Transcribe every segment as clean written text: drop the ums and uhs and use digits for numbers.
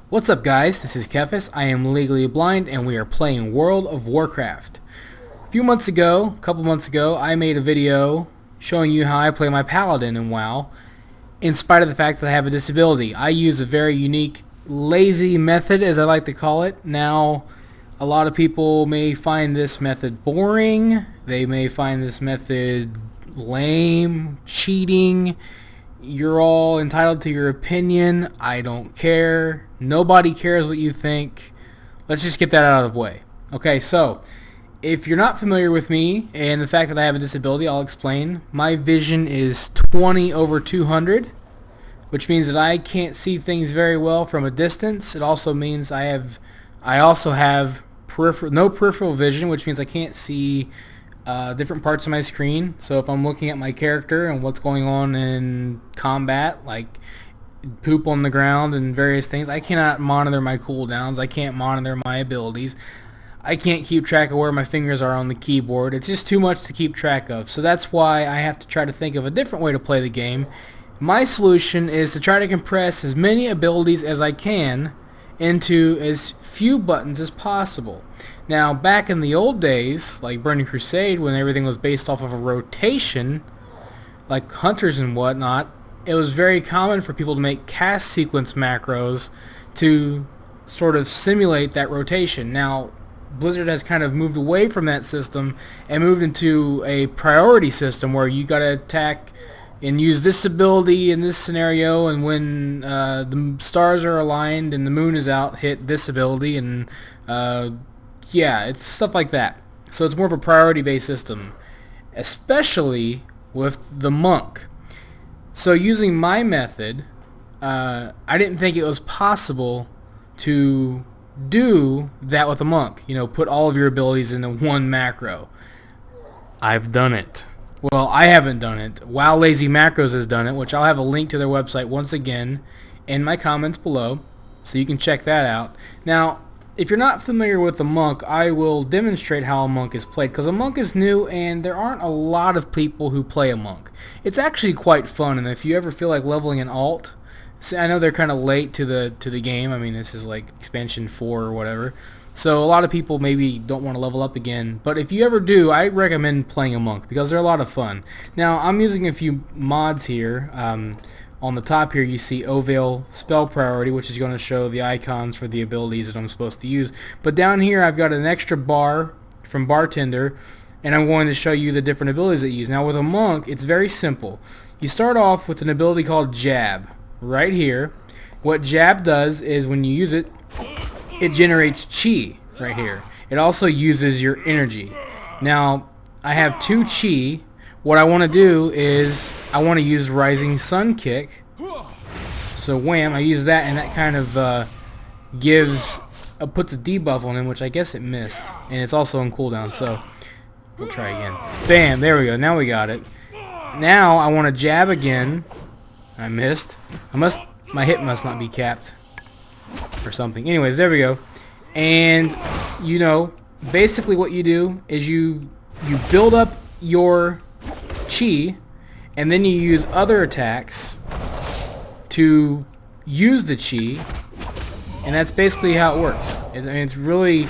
What's up guys, this is Kefis, I am legally blind and we are playing World of Warcraft. A couple months ago, I made a video showing you how I play my paladin in WoW in spite of the fact that I have a disability. I use a very unique, lazy method as I like to call it. Now, a lot of people may find this method boring, they may find this method lame, cheating. You're all entitled to your opinion. I don't care. Nobody cares what you think. Let's just get that out of the way. Okay, so if you're not familiar with me and the fact that I have a disability, I'll explain. My vision is 20/200, which means that I can't see things very well from a distance. It also means I also have no peripheral vision, which means I can't see different parts of my screen. So if I'm looking at my character and what's going on in combat, like poop on the ground and various things, I cannot monitor my cooldowns. I can't monitor my abilities. I can't keep track of where my fingers are on the keyboard. It's just too much to keep track of. So that's why I have to try to think of a different way to play the game. My solution is to try to compress as many abilities as I can into as few buttons as possible. Now, back in the old days, like Burning Crusade, when everything was based off of a rotation, like hunters and whatnot, it was very common for people to make cast sequence macros to sort of simulate that rotation. Now, Blizzard has kind of moved away from that system and moved into a priority system where you got to attack and use this ability in this scenario, and when the stars are aligned and the moon is out, hit this ability, and yeah, it's stuff like that. So it's more of a priority-based system, especially with the monk. So using my method, I didn't think it was possible to do that with a monk. You know, put all of your abilities into one macro. I've done it. Well, I haven't done it. WoW Lazy Macros has done it, which I'll have a link to their website once again in my comments below, so you can check that out. Now, if you're not familiar with the monk, I will demonstrate how a monk is played, because a monk is new and there aren't a lot of people who play a monk. It's actually quite fun, and if you ever feel like leveling an alt, see, I know they're kind of late to the game. I mean, this is like expansion 4 or whatever. So a lot of people maybe don't want to level up again, but if you ever do, I recommend playing a monk because they're a lot of fun. Now, I'm using a few mods here. On the top here you see Ovale Spell Priority, which is going to show the icons for the abilities that I'm supposed to use. But down here I've got an extra bar from Bartender, and I'm going to show you the different abilities that you use. Now with a monk, it's very simple. You start off with an ability called Jab, right here. What Jab does is when you use it, it generates chi right here. It also uses your energy. Now, I have 2 chi. What I want to do is I want to use Rising Sun Kick. So wham, I use that, and that kind of puts a debuff on him, which I guess it missed. And it's also on cooldown, so we'll try again. Bam, there we go. Now we got it. Now I want to jab again. I missed. My hit must not be capped or something. Anyways, there we go. And you know, basically what you do is you build up your chi, and then you use other attacks to use the chi, and that's basically how it works. I mean, it's really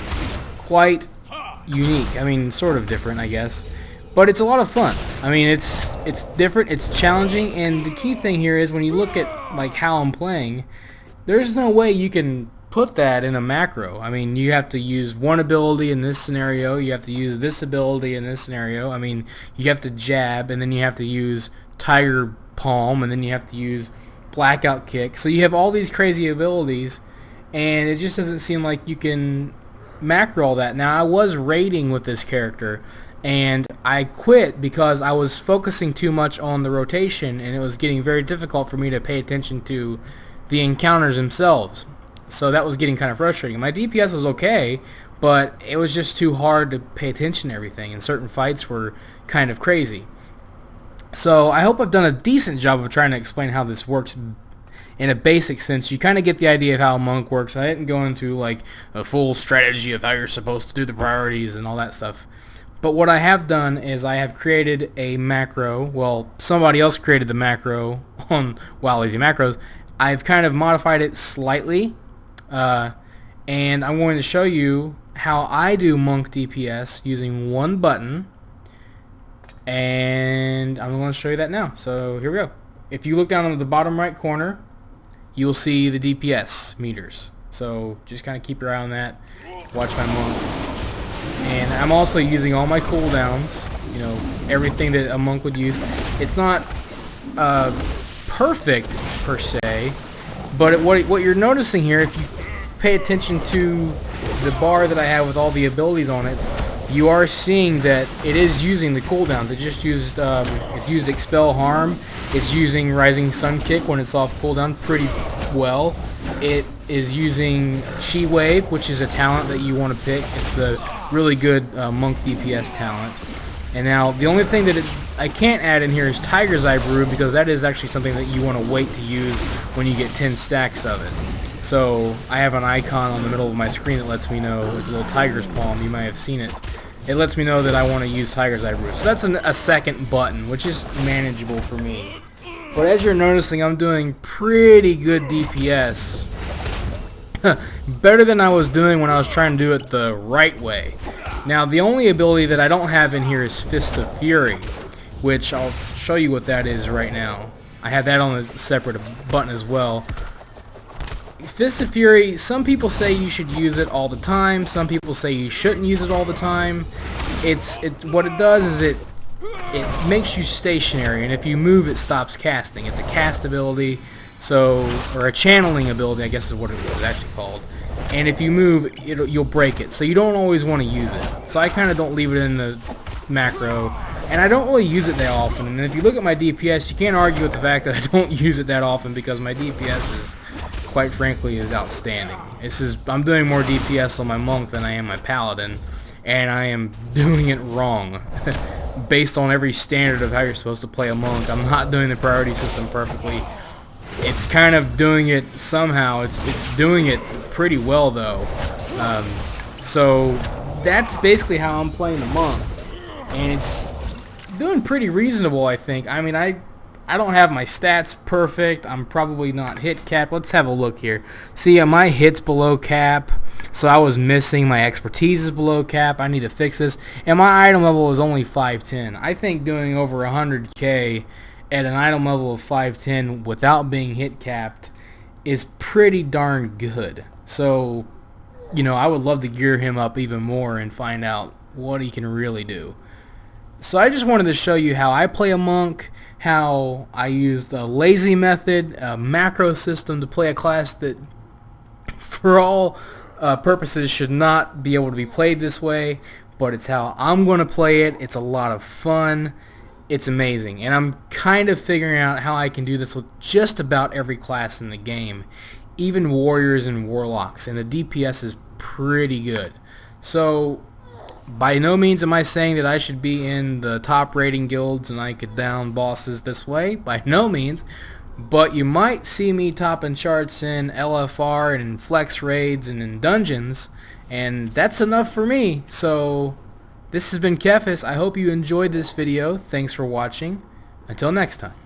quite unique. I mean, sort of different, I guess, but it's a lot of fun. I mean, it's different, it's challenging, and the key thing here is when you look at like how I'm playing, there's no way you can put that in a macro. I mean, you have to use one ability in this scenario, you have to use this ability in this scenario. I mean, you have to jab, and then you have to use Tiger Palm, and then you have to use Blackout Kick. So you have all these crazy abilities, and it just doesn't seem like you can macro all that. Now, I was raiding with this character, and I quit because I was focusing too much on the rotation, and it was getting very difficult for me to pay attention to the encounters themselves. So that was getting kind of frustrating. My DPS was okay, but it was just too hard to pay attention to everything, and certain fights were kind of crazy. So I hope I've done a decent job of trying to explain how this works in a basic sense. You kind of get the idea of how a monk works. I didn't go into like a full strategy of how you're supposed to do the priorities and all that stuff. But what I have done is I have created a macro. Well, somebody else created the macro on WoW Lazy Macros. I've kind of modified it slightly And I'm going to show you how I do monk DPS using one button, and I'm going to show you that now. So here we go. If you look down on the bottom right corner, you'll see the DPS meters. So just kind of keep your eye on that. Watch my monk. And I'm also using all my cooldowns, you know, everything that a monk would use. It's not perfect per se, but what you're noticing here, if you pay attention to the bar that I have with all the abilities on it, you are seeing that it is using the cooldowns. It just used it's used Expel Harm. It's using Rising Sun Kick when it's off cooldown pretty well. It is using Chi Wave, which is a talent that you want to pick. It's the really good monk DPS talent. And now the only thing that I can't add in here is Tiger's Eye Brew, because that is actually something that you want to wait to use when you get 10 stacks of it. So I have an icon on the middle of my screen that lets me know. It's a little tiger's palm. You might have seen it. It lets me know that I want to use Tiger's Eye Brew. So that's a second button, which is manageable for me. But as you're noticing, I'm doing pretty good DPS. Better than I was doing when I was trying to do it the right way. Now, the only ability that I don't have in here is Fist of Fury, which I'll show you what that is right now. I have that on a separate button as well. Fist of Fury, some people say you should use it all the time. Some people say you shouldn't use it all the time. What it does is it makes you stationary, and if you move, it stops casting. It's a cast ability, or a channeling ability, I guess is what it was actually called. And if you move, you'll break it. So you don't always want to use it. So I kind of don't leave it in the macro, and I don't really use it that often. And if you look at my DPS, you can't argue with the fact that I don't use it that often, because my DPS is, quite frankly, is outstanding. I'm doing more DPS on my monk than I am my paladin, and I am doing it wrong. Based on every standard of how you're supposed to play a monk, I'm not doing the priority system perfectly. It's kind of doing it somehow. It's doing it pretty well though. So that's basically how I'm playing the monk, and it's doing pretty reasonable, I think. I mean, I don't have my stats perfect. I'm probably not hit cap. Let's have a look here. See, my hit's below cap, so I was missing. My expertise is below cap. I need to fix this. And my item level is only 510. I think doing over 100k at an item level of 510 without being hit capped is pretty darn good. So, you know, I would love to gear him up even more and find out what he can really do. So I just wanted to show you how I play a monk, how I use the lazy method, a macro system to play a class that for all purposes should not be able to be played this way, but it's how I'm going to play it. It's a lot of fun. It's amazing, and I'm kind of figuring out how I can do this with just about every class in the game, even warriors and warlocks, and the DPS is pretty good. So by no means am I saying that I should be in the top rating guilds and I could down bosses this way, by no means, but you might see me topping charts in LFR and in flex raids and in dungeons, and that's enough for me. So this has been Kefis. I hope you enjoyed this video. Thanks for watching. Until next time.